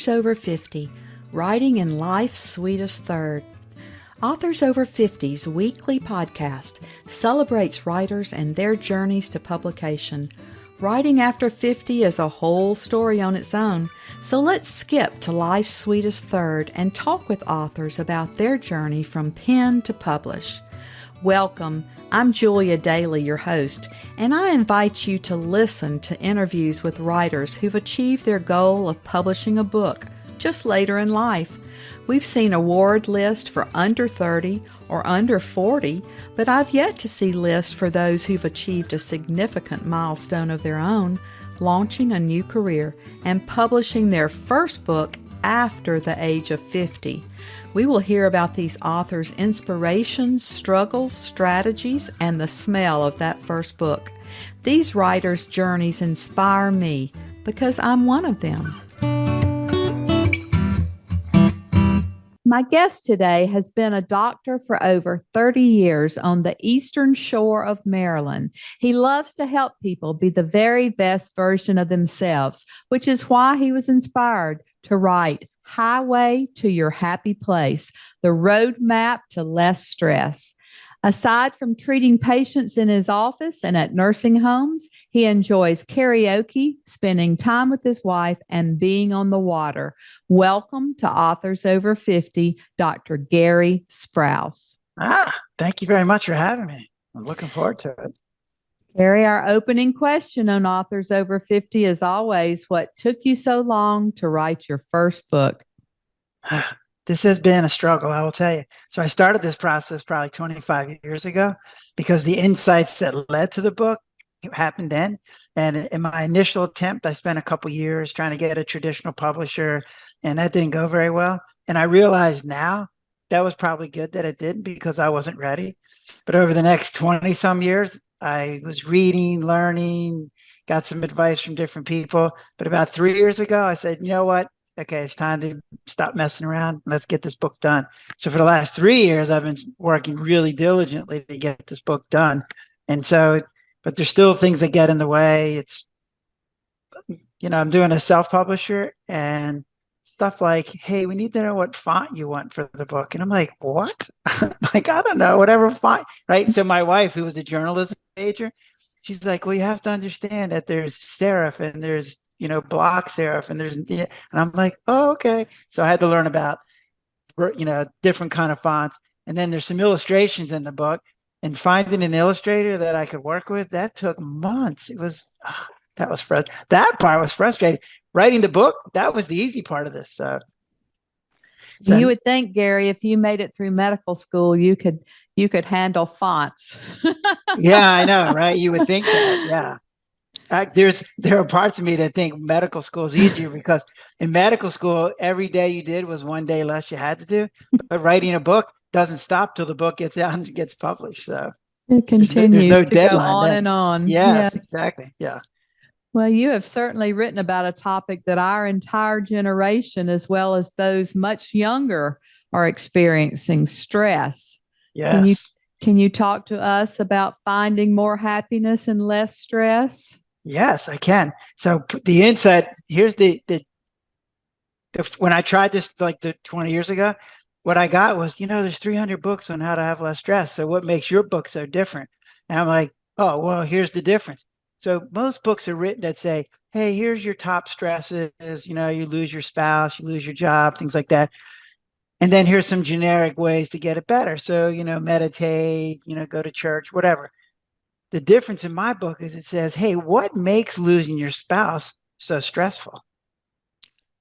Authors Over 50, Writing in Life's Sweetest Third. Authors Over 50's weekly podcast celebrates writers and their journeys to publication. Writing after 50 is a whole story on its own, so let's skip to life's sweetest third and talk with authors about their journey from pen to publish. Welcome. I'm Julia Daly, your host, and I invite you to listen to interviews with writers who've achieved their goal of publishing a book just later in life. We've seen award lists for under 30 or under 40, but I've yet to see lists for those who've achieved a significant milestone of their own, launching a new career and publishing their first book after the age of 50. We will hear about these authors' inspirations, struggles, strategies, and the smell of that first book. These writers' journeys inspire me because I'm one of them. My guest today has been a doctor for over 30 years on the eastern shore of Maryland. He loves to help people be the very best version of themselves, which is why he was inspired to write Highway to Your Happy Place, the roadmap to less stress. Aside from treating patients in his office and at nursing homes, he enjoys karaoke, spending time with his wife, and being on the water. Welcome to Authors Over 50, Dr. Gary Sprouse. Thank you very much for having me. I'm looking forward to it. Gary, our opening question on Authors Over 50 is always, what took you so long to write your first book? This has been a struggle, I will tell you. So I started this process probably 25 years ago because the insights that led to the book happened then. And in my initial attempt, I spent a couple years trying to get a traditional publisher, and that didn't go very well. And I realize now that was probably good that it didn't because I wasn't ready. But over the next 20 some years, I was reading, learning, got some advice from different people. But about 3 years ago, I said, you know what? Okay, it's time to stop messing around. Let's get this book done. So for the last 3 years, I've been working really diligently to get this book done. And so, but there's still things that get in the way. It's, I'm doing a self-publisher and stuff like, hey, we need to know what font you want for the book. And I'm like, what? Like, I don't know, whatever font, right? So my wife, who was a journalism major, she's like, well, you have to understand that there's serif and there's block serif, and I'm like, oh, okay. So I had to learn about, different kind of fonts. And then there's some illustrations in the book, and finding an illustrator that I could work with, that took months. It was, that part was frustrating. Writing the book, that was the easy part of this. So you would think, Gary, if you made it through medical school, you could handle fonts. Yeah, I know, right? You would think that, yeah. There are parts of me that think medical school is easier because in medical school, every day you did was one day less you had to do. But writing a book doesn't stop till the book gets out and gets published. So it continues there's no to deadline go on then. and on. Yes, exactly. Yeah. Well, you have certainly written about a topic that our entire generation, as well as those much younger, are experiencing: stress. Yes. Can you talk to us about finding more happiness and less stress? Yes, I can. So the insight, here's the when I tried this like 20 years ago, what I got was, there's 300 books on how to have less stress. So what makes your book so different? And I'm like, oh, well, here's the difference. So most books are written that say, hey, here's your top stresses. You lose your spouse, you lose your job, things like that. And then here's some generic ways to get it better. So, meditate, go to church, whatever. The difference in my book is it says, hey, what makes losing your spouse so stressful?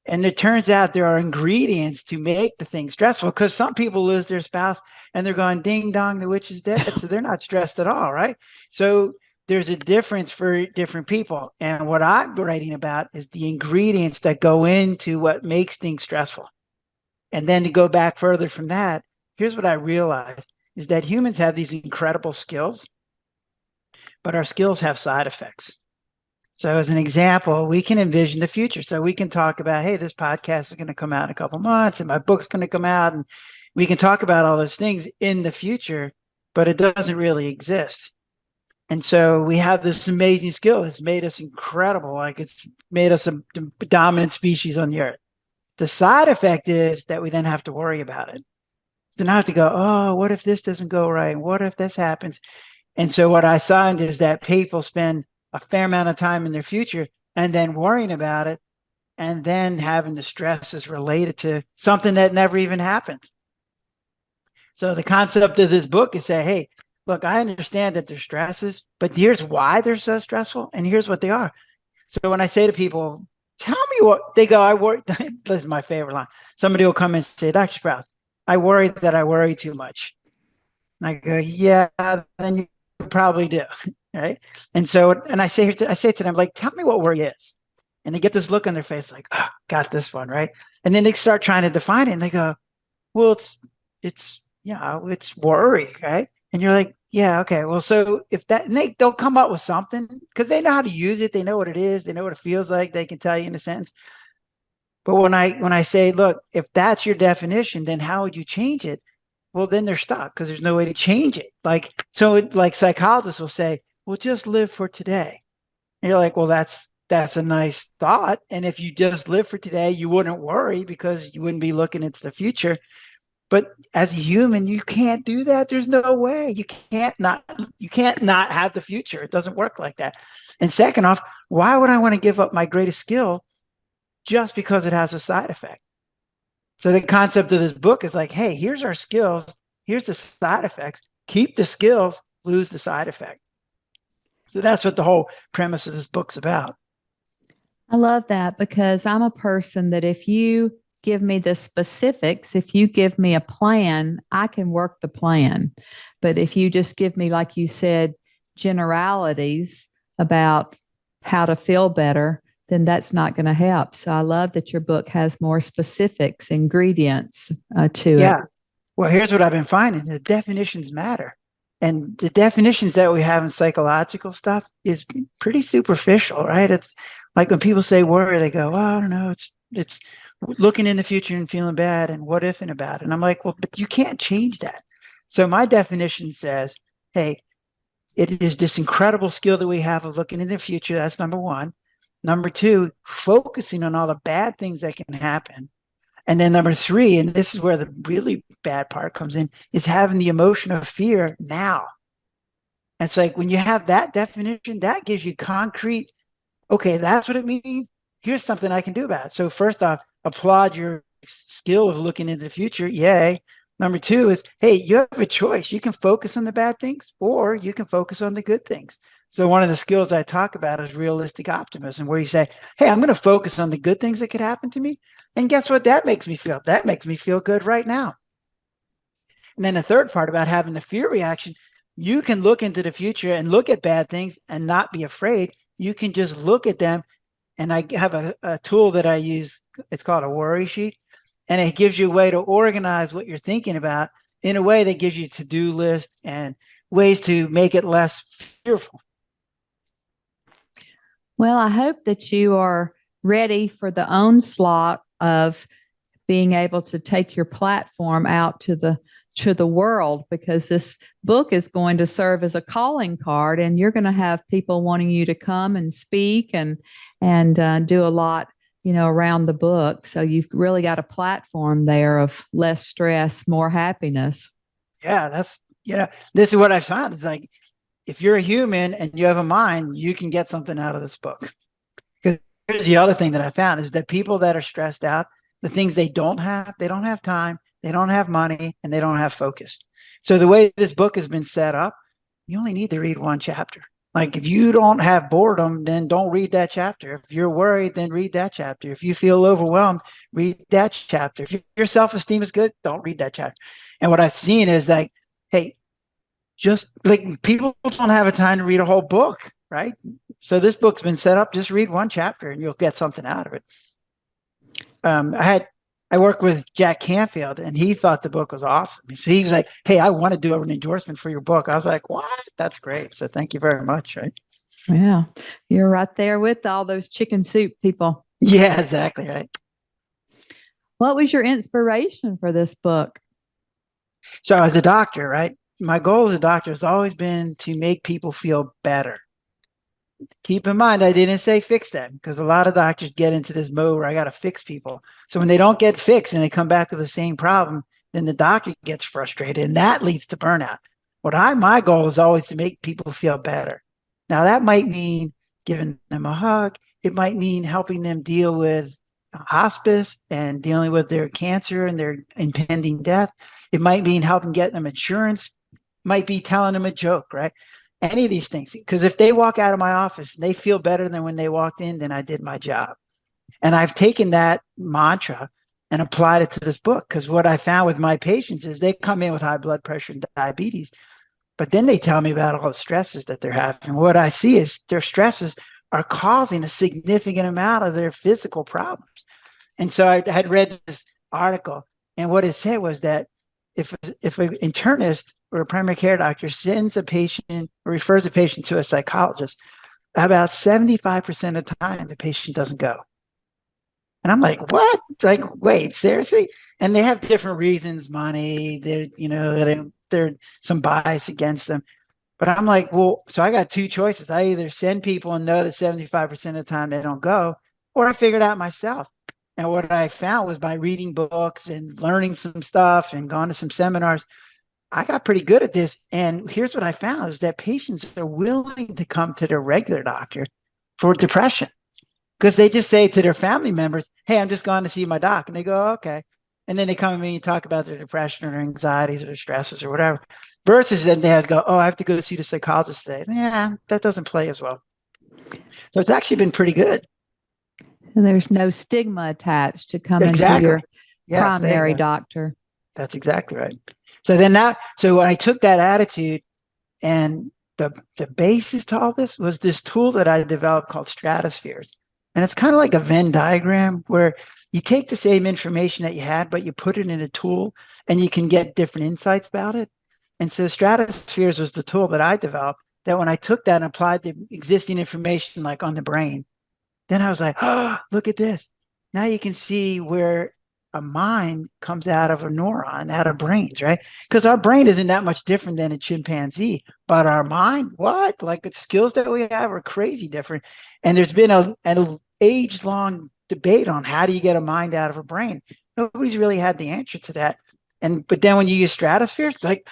And it turns out there are ingredients to make the thing stressful, because some people lose their spouse and they're going, ding dong, the witch is dead. So they're not stressed at all, right? So there's a difference for different people. And what I'm writing about is the ingredients that go into what makes things stressful. And then to go back further from that, here's what I realized is that humans have these incredible skills, but our skills have side effects. So as an example, we can envision the future. So we can talk about, hey, this podcast is going to come out in a couple months and my book's going to come out. And we can talk about all those things in the future, but it doesn't really exist. And so we have this amazing skill that's made us incredible. Like it's made us a dominant species on the earth. The side effect is that we then have to worry about it. So now I have to go, oh, what if this doesn't go right? What if this happens? And so what I find is that people spend a fair amount of time in their future and then worrying about it and then having the stresses related to something that never even happens. So the concept of this book is say, hey, look, I understand that there's stresses, but here's why they're so stressful and here's what they are. So when I say to people, tell me what they go, I worry. This is my favorite line. Somebody will come and say, Dr. Sprouse, I worry that I worry too much. And I go, yeah, then you probably do. Right. And so, and I say to them, like, tell me what worry is. And they get this look on their face, like, oh, got this one. Right. And then they start trying to define it and they go, well, it's worry. Right. And you're like, yeah, okay. Well, so if that, and they'll come up with something because they know how to use it. They know what it is. They know what it feels like. They can tell you in a sentence. But when I say, look, if that's your definition, then how would you change it? Well, then they're stuck because there's no way to change it. Like psychologists will say, well, just live for today. And you're like, well, that's a nice thought. And if you just live for today, you wouldn't worry because you wouldn't be looking into the future. But as a human, you can't do that. There's no way. You can't not have the future. It doesn't work like that. And second off, why would I want to give up my greatest skill just because it has a side effect? So the concept of this book is like, hey, here's our skills. Here's the side effects. Keep the skills, lose the side effect. So that's what the whole premise of this book's about. I love that because I'm a person that if you give me the specifics, if you give me a plan, I can work the plan. But if you just give me, like you said, generalities about how to feel better, then that's not going to help. So I love that your book has more specifics, ingredients to it. Yeah. Well, here's what I've been finding. The definitions matter. And the definitions that we have in psychological stuff is pretty superficial, right? It's like when people say worry, they go, well, I don't know, it's looking in the future and feeling bad and what if and about it. And I'm like, well, but you can't change that. So my definition says, hey, it is this incredible skill that we have of looking in the future. That's number one. Number two, focusing on all the bad things that can happen. And then number three, and this is where the really bad part comes in, is having the emotion of fear now. And it's like when you have that definition, that gives you concrete, okay, that's what it means. Here's something I can do about it. So first off, applaud your skill of looking into the future. Yay. Number two is, hey, you have a choice. You can focus on the bad things or you can focus on the good things. So one of the skills I talk about is realistic optimism, where you say, hey, I'm going to focus on the good things that could happen to me. And guess what that makes me feel? That makes me feel good right now. And then the third part about having the fear reaction, you can look into the future and look at bad things and not be afraid. You can just look at them. And I have a tool that I use. It's called a worry sheet. And it gives you a way to organize what you're thinking about in a way that gives you a to-do list and ways to make it less fearful. Well, I hope that you are ready for the onslaught of being able to take your platform out to the world, because this book is going to serve as a calling card, and you're going to have people wanting you to come and speak and do a lot, around the book. So you've really got a platform there of less stress, more happiness. Yeah, this is what I found. It's like, if you're a human and you have a mind, you can get something out of this book. Because here's the other thing that I found is that people that are stressed out, the things they don't have time, they don't have money, and they don't have focus. So the way this book has been set up, you only need to read one chapter. Like if you don't have boredom, then don't read that chapter. If you're worried, then read that chapter. If you feel overwhelmed, read that chapter. If your self-esteem is good, don't read that chapter. And what I've seen is like, hey, just like people don't have a time to read a whole book, right? So this book's been set up, just read one chapter and you'll get something out of it. I worked with Jack Canfield and he thought the book was awesome. So he was like, hey, I want to do an endorsement for your book. I was like, what? That's great. So thank you very much. Right. Yeah. You're right there with all those chicken soup people. Yeah, exactly. Right. What was your inspiration for this book? So as a doctor, right, my goal as a doctor has always been to make people feel better. keep in mind, I didn't say fix them, because a lot of doctors get into this mode where I got to fix people. So when they don't get fixed and they come back with the same problem, then the doctor gets frustrated, and that leads to burnout. My goal is always to make people feel better. Now that might mean giving them a hug. It might mean helping them deal with hospice and dealing with their cancer and their impending death. It might mean helping get them insurance. Might be telling them a joke, right? Any of these things. Because if they walk out of my office and they feel better than when they walked in, then I did my job. And I've taken that mantra and applied it to this book, because what I found with my patients is they come in with high blood pressure and diabetes, but then they tell me about all the stresses that they're having. What I see is their stresses are causing a significant amount of their physical problems. And so I had read this article, and what it said was that if an internist or a primary care doctor sends a patient or refers a patient to a psychologist, about 75% of the time the patient doesn't go. And I'm like, what? Like, wait, seriously? And they have different reasons, money, there's some bias against them. But I'm like, well, so I got two choices. I either send people and know that 75% of the time they don't go, or I figured out myself. And what I found was by reading books and learning some stuff and going to some seminars, I got pretty good at this. And here's what I found is that patients are willing to come to their regular doctor for depression, because they just say to their family members, hey, I'm just going to see my doc. And they go, okay. And then they come to me and talk about their depression or their anxieties or their stresses or whatever. Versus then they have to go, oh, I have to go see the psychologist today. Yeah, that doesn't play as well. So it's actually been pretty good. And there's no stigma attached to coming to your primary doctor. That's exactly right. So then so I took that attitude, and the basis to all this was this tool that I developed called Stratospheres. And it's kind of like a Venn diagram where you take the same information that you had, but you put it in a tool and you can get different insights about it. And so Stratospheres was the tool that I developed, that when I took that and applied the existing information, like on the brain, then I was like, oh, look at this. Now you can see where a mind comes out of a neuron, out of brains, right? Because our brain isn't that much different than a chimpanzee, but our mind, what? Like the skills that we have are crazy different. And there's been an age-long debate on how do you get a mind out of a brain. Nobody's really had the answer to that. But then when you use stratospheres, like,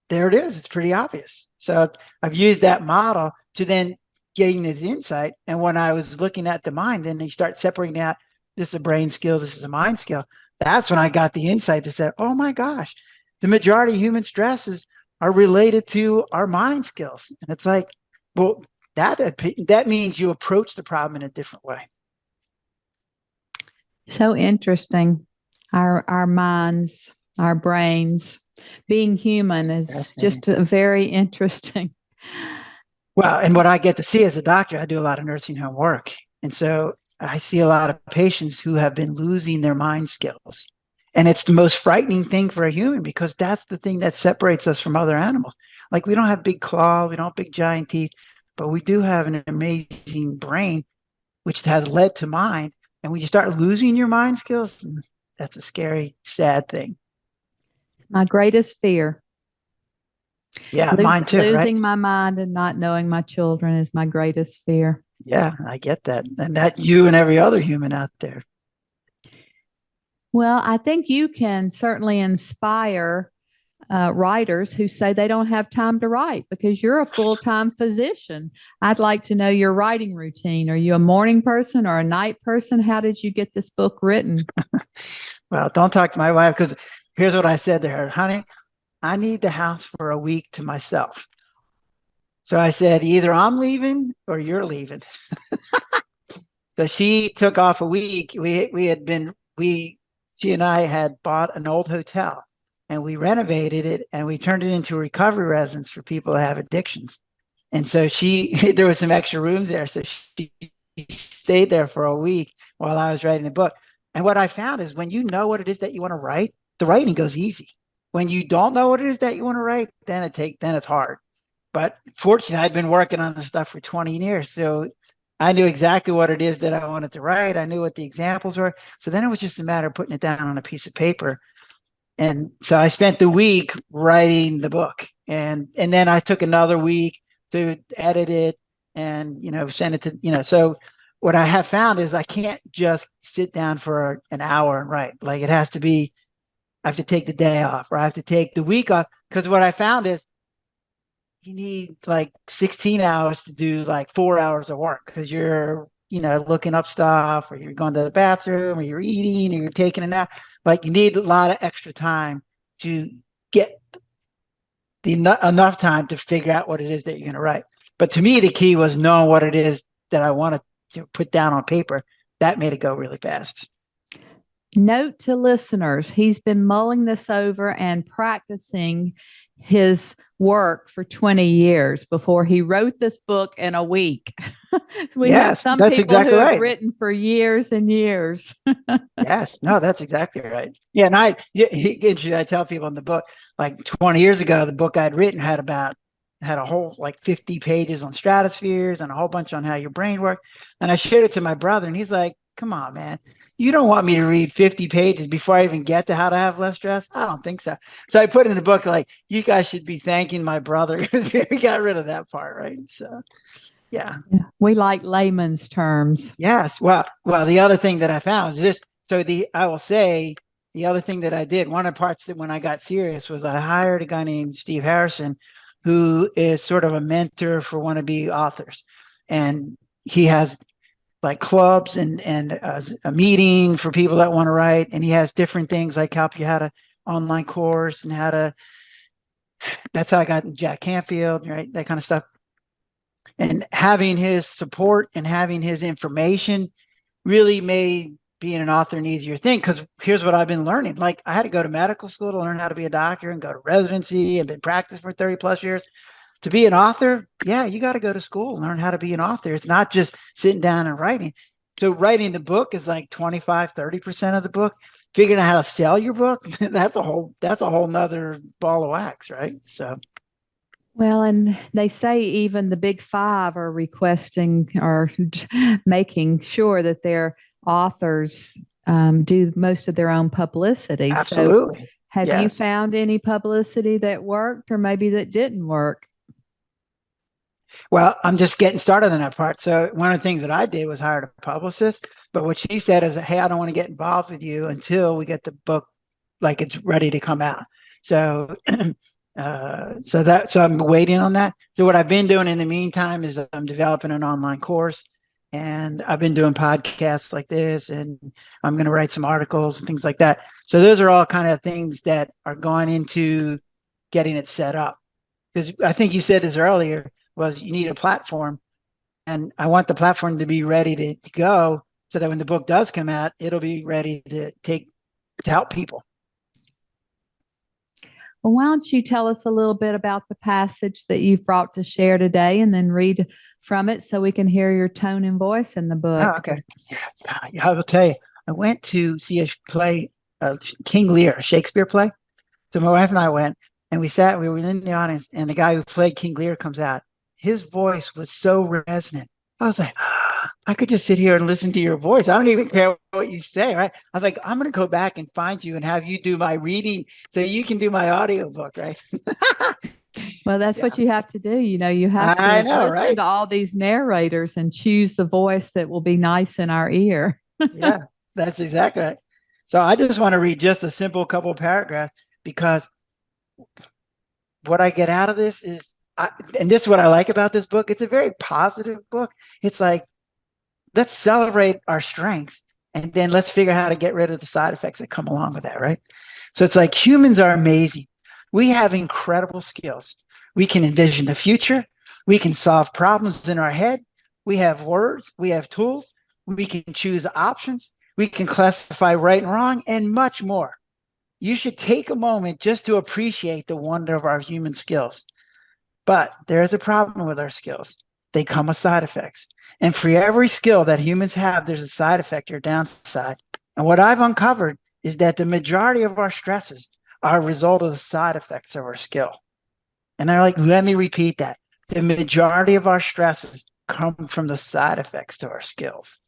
there it is. It's pretty obvious. So I've used that model to then gain this insight. And when I was looking at the mind, then you start separating out, this is a brain skill, this is a mind skill. That's when I got the insight that said, oh my gosh, the majority of human stresses are related to our mind skills. And it's like, well, that means you approach the problem in a different way. So interesting. Our minds, our brains, being human is just very interesting. Well, and what I get to see as a doctor, I do a lot of nursing home work. And so I see a lot of patients who have been losing their mind skills. And it's the most frightening thing for a human, because that's the thing that separates us from other animals. Like, we don't have big claws, we don't have big giant teeth, but we do have an amazing brain, which has led to mind. And when you start losing your mind skills, that's a scary, sad thing. My greatest fear. Yeah, mine too. Losing my mind and not knowing my children is my greatest fear. Yeah, I get that. And that you and every other human out there. Well, I think you can certainly inspire writers who say they don't have time to write, because you're a full-time physician. I'd like to know your writing routine. Are you a morning person or a night person? How did you get this book written? Well, don't talk to my wife, because here's what I said to her. Honey, I need the house for a week to myself. So I said, either I'm leaving or you're leaving. So she took off a week. She and I had bought an old hotel, and we renovated it, and we turned it into a recovery residence for people that have addictions. And so there was some extra rooms there. So she stayed there for a week while I was writing the book. And what I found is, when you know what it is that you want to write, the writing goes easy. When you don't know what it is that you want to write, then it's hard. But fortunately, I'd been working on this stuff for 20 years. So I knew exactly what it is that I wanted to write. I knew what the examples were. So then it was just a matter of putting it down on a piece of paper. And so I spent the week writing the book. And then I took another week to edit it. and, send it to, so what I have found is I can't just sit down for an hour and write. Like it has to be, I have to take the day off, or I have to take the week off. Because what I found is you need like 16 hours to do like 4 hours of work, because you're, looking up stuff, or you're going to the bathroom, or you're eating, or you're taking a nap. Like you need a lot of extra time to get enough time to figure out what it is that you're going to write. But to me, the key was knowing what it is that I wanted to put down on paper. That made it go really fast. Note to listeners, he's been mulling this over and practicing his work for 20 years before he wrote this book in a week. We have Yes, some that's people exactly who have right. written for years and years. Yes, no, that's exactly right. Yeah, and I tell people in the book, like 20 years ago, the book I'd written had a whole like 50 pages on stratospheres and a whole bunch on how your brain worked. And I showed it to my brother, and he's like, "Come on, man, you don't want me to read 50 pages before I even get to how to have less stress?" I don't think so. So I put in the book, like, you guys should be thanking my brother because we got rid of that part, right? So yeah. We like layman's terms. Yes. Well, the other thing that I found is this. So I will say the other thing that I did, one of the parts that when I got serious was I hired a guy named Steve Harrison, who is sort of a mentor for wannabe authors. And he has like clubs and a meeting for people that want to write. And he has different things like help you how to online course and that's how I got Jack Canfield, right? That kind of stuff. And having his support and having his information really made being an author an easier thing. Because here's what I've been learning. Like I had to go to medical school to learn how to be a doctor and go to residency and been practicing for 30 plus years. To be an author, yeah, you got to go to school and learn how to be an author. It's not just sitting down and writing. So writing the book is like 25, 30% of the book. Figuring out how to sell your book, that's a whole nother ball of wax, right? So Well, and they say even the big five are requesting or making sure that their authors do most of their own publicity. So, absolutely. have you Yes. found any publicity that worked or maybe that didn't work? Well, I'm just getting started on that part. So one of the things that I did was hired a publicist. But what she said is, "Hey, I don't want to get involved with you until we get the book like it's ready to come out." So, so I'm waiting on that. So what I've been doing in the meantime is I'm developing an online course, and I've been doing podcasts like this, and I'm going to write some articles and things like that. So those are all kind of things that are going into getting it set up. Because I think you said this earlier, was you need a platform, and I want the platform to be ready to go so that when the book does come out, it'll be ready to help people. Well, why don't you tell us a little bit about the passage that you've brought to share today and then read from it so we can hear your tone and voice in the book? Oh, okay. Yeah, I will tell you, I went to see a play, King Lear, a Shakespeare play. So my wife and I went, and we were in the audience, and the guy who played King Lear comes out. His voice was so resonant. I was like, I could just sit here and listen to your voice. I don't even care what you say, right? I was like, I'm going to go back and find you and have you do my reading so you can do my audiobook, right? Well, that's Yeah, what you have to do. You have I to know, listen right? to all these narrators and choose the voice that will be nice in our ear. Yeah, that's exactly right. So I just want to read just a simple couple of paragraphs because what I get out of this is, and this is what I like about this book. It's a very positive book. It's like, let's celebrate our strengths and then let's figure out how to get rid of the side effects that come along with that, right? So it's like humans are amazing. We have incredible skills. We can envision the future. We can solve problems in our head. We have words. We have tools. We can choose options. We can classify right and wrong and much more. You should take a moment just to appreciate the wonder of our human skills. But there is a problem with our skills. They come with side effects. And for every skill that humans have, there's a side effect or downside. And what I've uncovered is that the majority of our stresses are a result of the side effects of our skill. And they're like, let me repeat that. The majority of our stresses come from the side effects to our skills.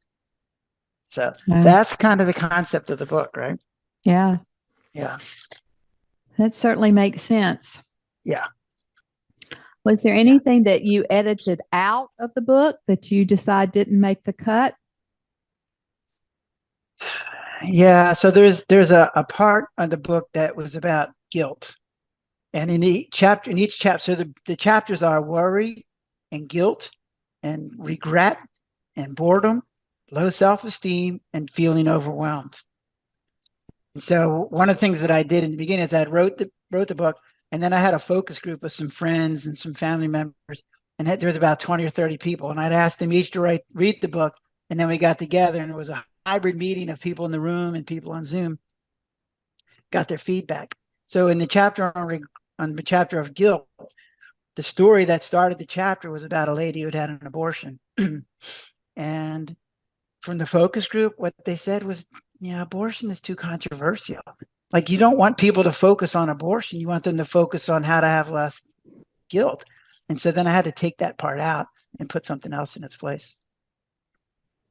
So that's kind of the concept of the book, right? Yeah. Yeah. That certainly makes sense. Yeah. Was there anything that you edited out of the book that you decide didn't make the cut? Yeah, so there's a part of the book that was about guilt. And in each chapter, so the chapters are worry and guilt and regret and boredom, low self-esteem, and feeling overwhelmed. And so one of the things that I did in the beginning is I wrote the book, and then I had a focus group with some friends and some family members, and there was about 20 or 30 people, and I'd asked them each to read the book, and then we got together, and it was a hybrid meeting of people in the room and people on Zoom, got their feedback. So in the chapter on the chapter of guilt, the story that started the chapter was about a lady who had had an abortion. And from the focus group, what they said was, yeah, abortion is too controversial. Like, you don't want people to focus on abortion. You want them to focus on how to have less guilt. And so then I had to take that part out and put something else in its place.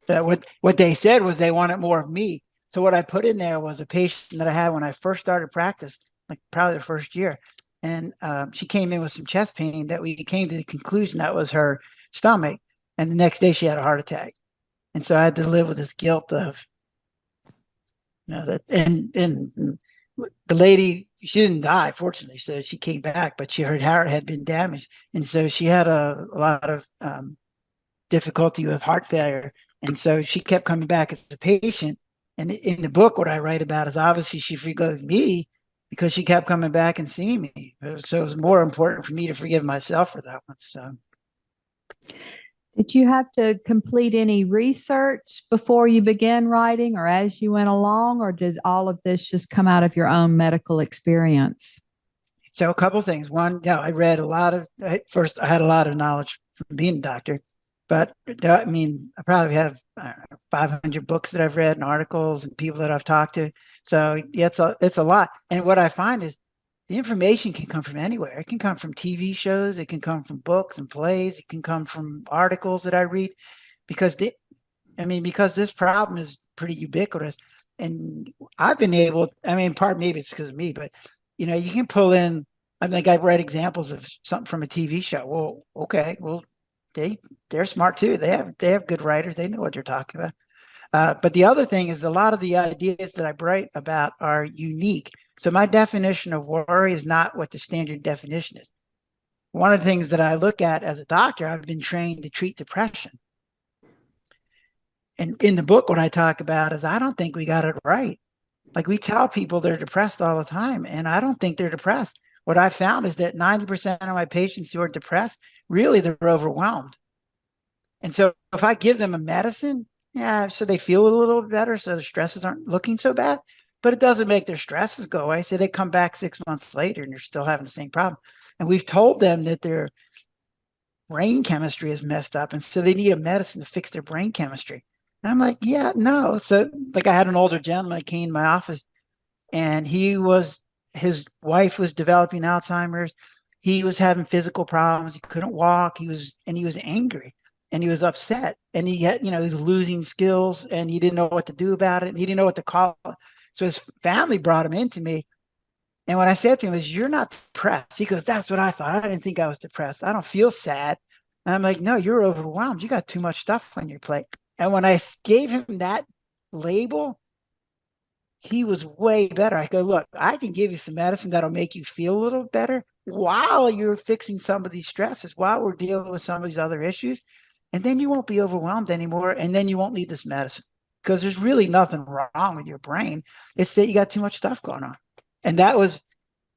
What they said was they wanted more of me. So what I put in there was a patient that I had when I first started practice, like probably the first year. And she came in with some chest pain that we came to the conclusion that was her stomach. And the next day she had a heart attack. And so I had to live with this guilt of, that, and the lady, she didn't die, fortunately. So she came back, but her heart had been damaged. And so she had a lot of difficulty with heart failure. And so she kept coming back as a patient. And in the book, what I write about is obviously she forgave me because she kept coming back and seeing me. So it was more important for me to forgive myself for that one. So. Did you have to complete any research before you began writing or as you went along, or did all of this just come out of your own medical experience? So a couple of things. One, I read a lot of, first I had a lot of knowledge from being a doctor, but I mean, I probably have 500 books that I've read and articles and people that I've talked to. So yeah, it's a lot. And what I find is the information can come from anywhere. It can come from TV shows. It can come from books and plays. It can come from articles that I read because because this problem is pretty ubiquitous. And I've been able, part maybe it's because of me, but you can pull in, I've read examples of something from a TV show. Well, okay. Well, they're smart too. They have good writers. They know what they're talking about. But the other thing is a lot of the ideas that I write about are unique. So my definition of worry is not what the standard definition is. One of the things that I look at as a doctor, I've been trained to treat depression. And in the book, what I talk about is I don't think we got it right. Like, we tell people they're depressed all the time, and I don't think they're depressed. What I found is that 90% of my patients who are depressed, really, they're overwhelmed. And so if I give them a medicine, yeah, so they feel a little better, so the stresses aren't looking so bad, but it doesn't make their stresses go away. So they come back 6 months later and they're still having the same problem. And we've told them that their brain chemistry is messed up, and so they need a medicine to fix their brain chemistry. And I'm like, yeah, no. So like, I had an older gentleman that came in my office, and his wife was developing Alzheimer's. He was having physical problems. He couldn't walk. He was angry. And he was upset, and he was losing skills, and he didn't know what to do about it, and he didn't know what to call it. So his family brought him into me. And what I said to him is, you're not depressed. He goes, that's what I thought. I didn't think I was depressed. I don't feel sad. And I'm like, no, you're overwhelmed. You got too much stuff on your plate. And when I gave him that label, he was way better. I go, look, I can give you some medicine that'll make you feel a little better while you're fixing some of these stresses, while we're dealing with some of these other issues. And then you won't be overwhelmed anymore. And then you won't need this medicine, because there's really nothing wrong with your brain. It's that you got too much stuff going on. And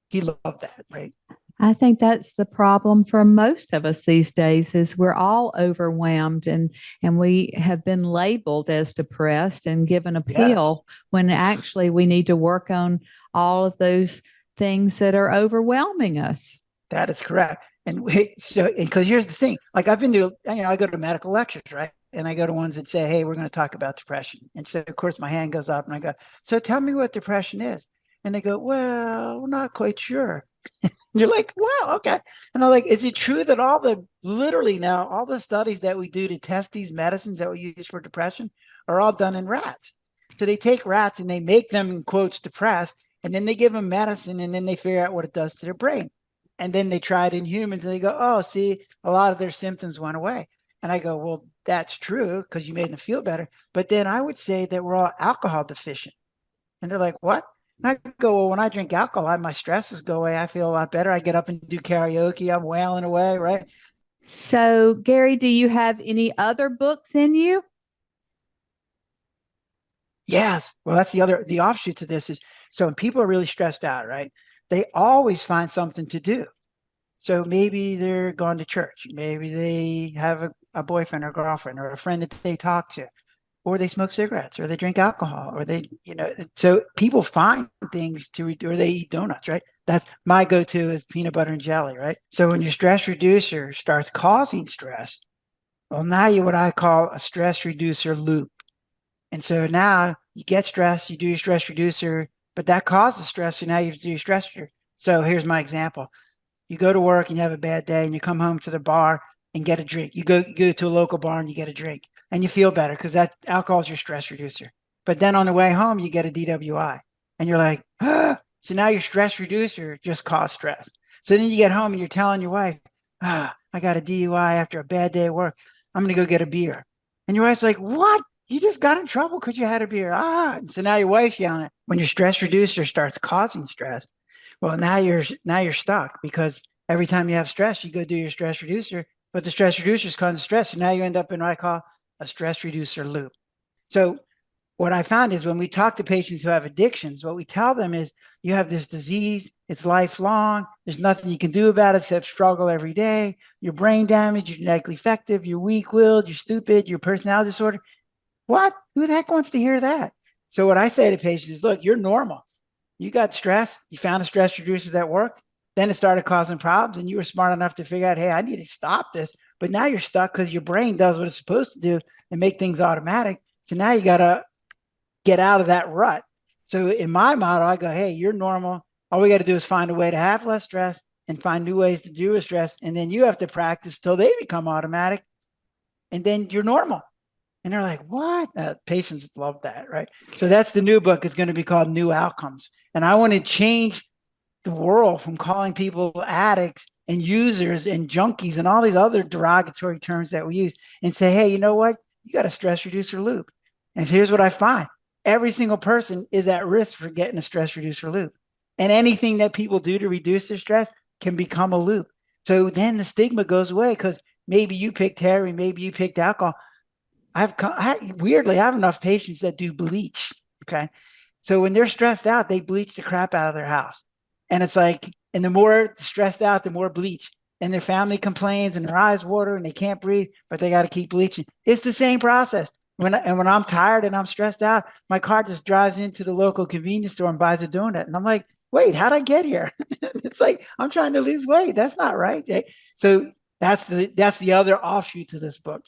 he loved that, right? I think that's the problem for most of us these days is we're all overwhelmed and we have been labeled as depressed and given a pill when actually we need to work on all of those things that are overwhelming us. That is correct. And because here's the thing, like, I've been to, I go to medical lectures, right? And I go to ones that say, hey, we're going to talk about depression. And so of course my hand goes up and I go, so tell me what depression is. And they go, well, we're not quite sure. You're like, wow, okay. And I'm like, is it true that literally now, all the studies that we do to test these medicines that we use for depression are all done in rats? So they take rats and they make them, in quotes, depressed, and then they give them medicine, and then they figure out what it does to their brain. And then they try it in humans and they go, oh, see, a lot of their symptoms went away. And I go, well, that's true because you made them feel better. But then I would say that we're all alcohol deficient. And they're like, what? And I go, well, when I drink alcohol, my stresses go away. I feel a lot better. I get up and do karaoke. I'm wailing away, right? So, Gary, do you have any other books in you? Yes. Well, that's the offshoot to this is so when people are really stressed out, right? They always find something to do. So maybe they're going to church. Maybe they have a boyfriend or girlfriend or a friend that they talk to, or they smoke cigarettes or they drink alcohol or they, so people find things or they eat donuts, right? That's my go-to is peanut butter and jelly, right? So when your stress reducer starts causing stress, well, now you what I call a stress reducer loop. And so now you get stressed, you do your stress reducer, but that causes stress. So now you have to do your stress. So here's my example. You go to work and you have a bad day and you come home to the bar and get a drink. You go to a local bar and you get a drink and you feel better because that alcohol is your stress reducer. But then on the way home, you get a DWI and you're like, ah. So now your stress reducer just caused stress. So then you get home and you're telling your wife, I got a DUI after a bad day at work. I'm going to go get a beer. And your wife's like, what? You just got in trouble because you had a beer. And so now your wife's yelling. When your stress reducer starts causing stress, well, now you're stuck because every time you have stress, you go do your stress reducer, but the stress reducer is causing stress. So now you end up in what I call a stress reducer loop. So what I found is when we talk to patients who have addictions, what we tell them is you have this disease, it's lifelong, there's nothing you can do about it except struggle every day, you're brain damaged, you're genetically defective, you're weak-willed, you're stupid, you're personality disorder. What? Who the heck wants to hear that? So what I say to patients is, look, you're normal. You got stress. You found a stress reducer that worked. Then it started causing problems, and you were smart enough to figure out, hey, I need to stop this. But now you're stuck because your brain does what it's supposed to do and make things automatic. So now you got to get out of that rut. So in my model, I go, hey, you're normal. All we got to do is find a way to have less stress and find new ways to deal with stress. And then you have to practice till they become automatic. And then you're normal. And they're like, what? Patients love that, right? So that's the new book. It's going to be called New Outcomes. And I want to change the world from calling people addicts and users and junkies and all these other derogatory terms that we use and say, hey, you know what? You got a stress reducer loop. And here's what I find. Every single person is at risk for getting a stress reducer loop. And anything that people do to reduce their stress can become a loop. So then the stigma goes away because maybe you picked heroin, maybe you picked alcohol. Weirdly, I have enough patients that do bleach. Okay. So when they're stressed out, they bleach the crap out of their house. And it's like, and the more stressed out, the more bleach. And their family complains and their eyes water and they can't breathe, but they got to keep bleaching. It's the same process. When I'm tired and I'm stressed out, my car just drives into the local convenience store and buys a donut. And I'm like, wait, how'd I get here? It's like, I'm trying to lose weight. That's not right. Right? So that's the other offshoot to this book.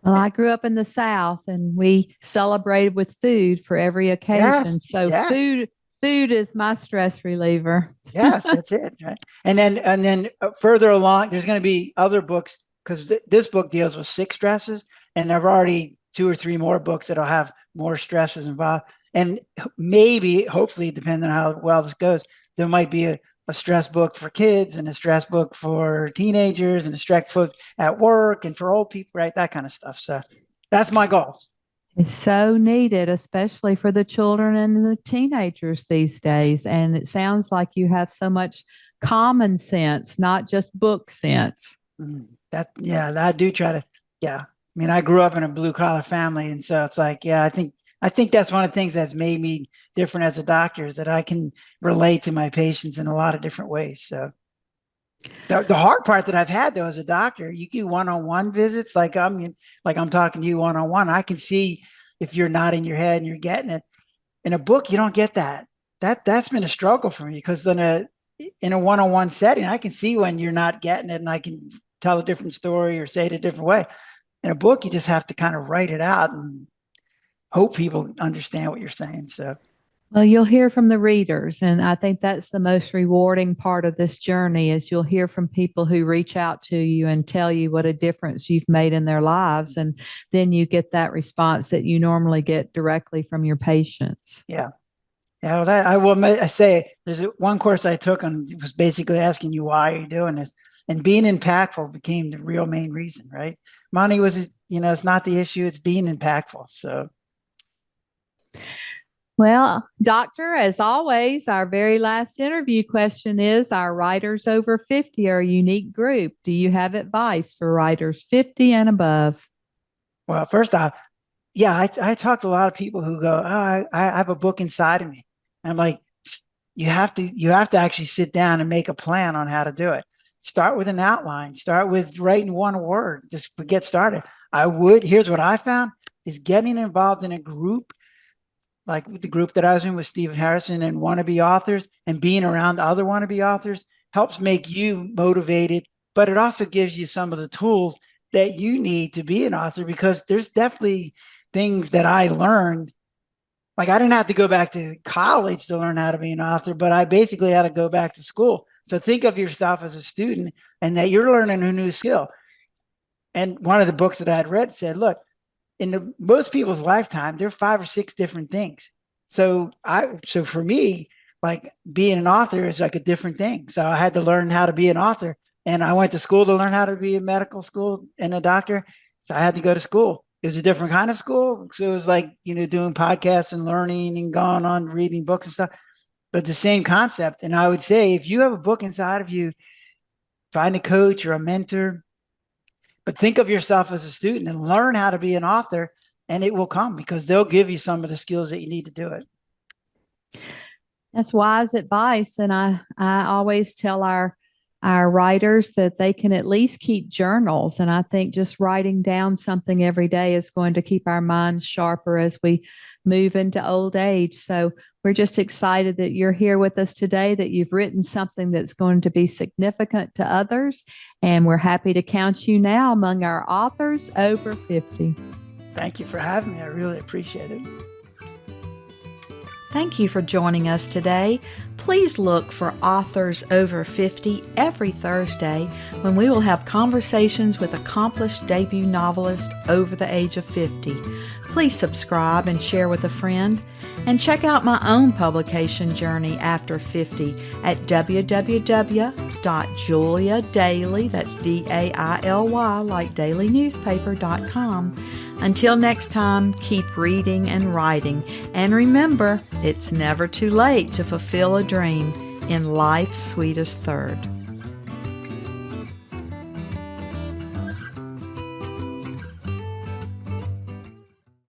Well, I grew up in the South and we celebrated with food for every occasion. Yes, So yes, food is my stress reliever. yes, that's it, right? And then further along, there's going to be other books because this book deals with 6 stresses, and there are already 2 or 3 more books that'll have more stresses involved. And maybe, hopefully, depending on how well this goes, there might be a stress book for kids and a stress book for teenagers and a stress book at work and for old people, right? That kind of stuff. So that's my goals. It's so needed, especially for the children and the teenagers these days. And it sounds like you have so much common sense, not just book sense. Yeah, I do try to, yeah. I mean, I grew up in a blue collar family. And so it's like, yeah, I think that's one of the things that's made me different as a doctor is that I can relate to my patients in a lot of different ways. So the hard part that I've had though as a doctor, you do one-on-one visits, like I'm talking to you one-on-one. I can see if you're nodding your head and you're getting it. In a book, you don't get that. That's been a struggle for me because in a one-on-one setting, I can see when you're not getting it and I can tell a different story or say it a different way. In a book, you just have to kind of write it out and hope people understand what you're saying. So Well, you'll hear from the readers, and I think that's the most rewarding part of this journey is you'll hear from people who reach out to you and tell you what a difference you've made in their lives, and then you get that response that you normally get directly from your patients. yeah. Yeah, well, I say there's one course I took on it was basically asking you why are you doing this, and being impactful became the real main reason, right? Money was, it's not the issue; it's being impactful. So, Well, Doctor, as always, our very last interview question is our writers over 50 are a unique group. Do you have advice for writers 50 and above? well, first off, yeah, I talked to a lot of people who go, oh, I have a book inside of me. And I'm like, you have to actually sit down and make a plan on how to do it. Start with an outline. Start with writing one word. Just get started. Here's what I found is getting involved in a group, like the group that I was in with Stephen Harrison and wannabe authors, and being around other wannabe authors helps make you motivated, but it also gives you some of the tools that you need to be an author, because there's definitely things that I learned. Like, I didn't have to go back to college to learn how to be an author, but I basically had to go back to school. So think of yourself as a student and that you're learning a new skill. And one of the books that I had read said, look, most people's lifetime, there are 5 or 6 different things. So for me, like, being an author is like a different thing. So I had to learn how to be an author, and I went to school to learn how to be a medical school and a doctor. So I had to go to school. It was a different kind of school. So it was like, doing podcasts and learning and going on reading books and stuff, but the same concept. And I would say, if you have a book inside of you, find a coach or a mentor, but think of yourself as a student and learn how to be an author, and it will come because they'll give you some of the skills that you need to do it. That's wise advice. And I always tell our writers that they can at least keep journals. And I think just writing down something every day is going to keep our minds sharper as we move into old age. So we're just excited that you're here with us today, that you've written something that's going to be significant to others. And we're happy to count you now among our authors over 50. Thank you for having me. I really appreciate it. Thank you for joining us today. Please look for Authors Over 50 every Thursday, when we will have conversations with accomplished debut novelists over the age of 50. Please subscribe and share with a friend. And check out my own publication journey after 50 at www.juliadaily, that's DAILY, like dailynewspaper.com. Until next time, keep reading and writing. And remember, it's never too late to fulfill a dream in life's sweetest third.